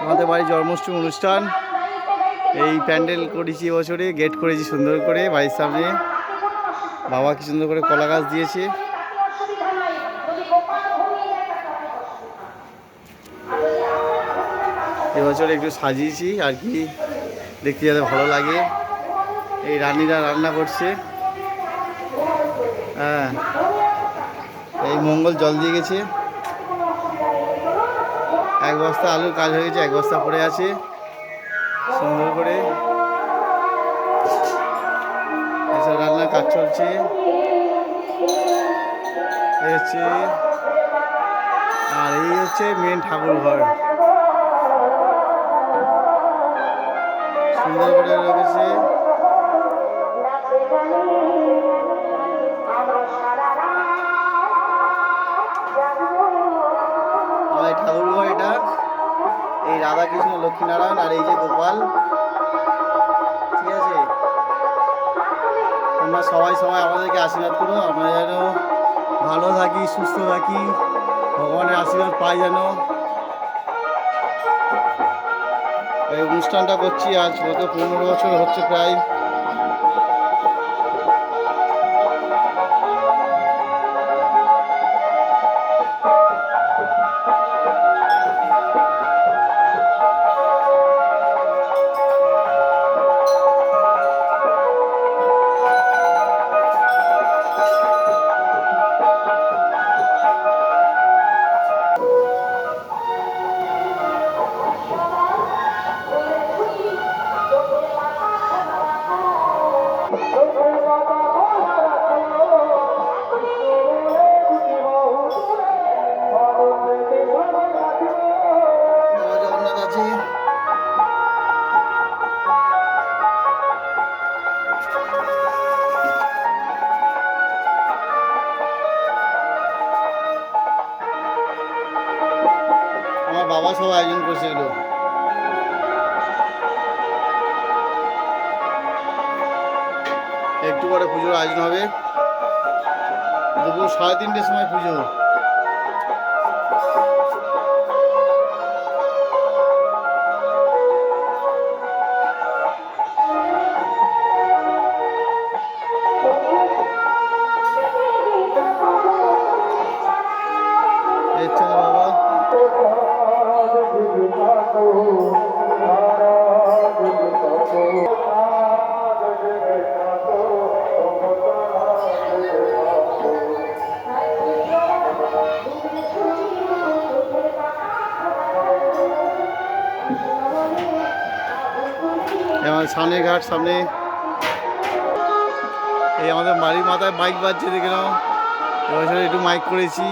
আমাদের বাড়ির জন্মাষ্টমী অনুষ্ঠান, এই প্যান্ডেল করেছি এবছরে, গেট করেছি সুন্দর করে বাড়ির সামনে। বাবা কি সুন্দর করে কলা গাছ দিয়েছে। এবছর একটু সাজিয়েছি আর কি, দেখতে যাতে ভালো লাগে। এই রানীরা রান্না করছে। হ্যাঁ, এই মঙ্গল জল দিয়ে গেছে। এক বস্তা আলুর কাজ হয়ে গেছে, এক বস্তা পড়ে আছে সুন্দর করে। এসব রান্নার কাজ চলছে। আর এই হচ্ছে মেন ঠাকুর ঘর, সুন্দর করে রেখেছে। আমার ঠাকুর ঘর এটা, এই রাধাকৃষ্ণ লক্ষ্মীনারায়ণ আর এই যে গোপাল। ঠিক আছে, তোমরা সবাই আমাদেরকে আশীর্বাদ করো, আমরা যেন ভালো থাকি, সুস্থ থাকি, ভগবানের আশীর্বাদ পাই যেন। এই অনুষ্ঠানটা করছি আজ গত 15 বছর হচ্ছে প্রায়। আমার বাবা সব আয়োজন করছে এগুলো। একটু পরে পুজোর আয়োজন হবে, দুপুর 3:30টার সময় পুজো। বাবা আমার সামনে ঘাট, সামনে এই আমাদের বাড়ির মাথায় মাইক বাজছে, দেখে নাও। এবছর একটু মাইক করেছি।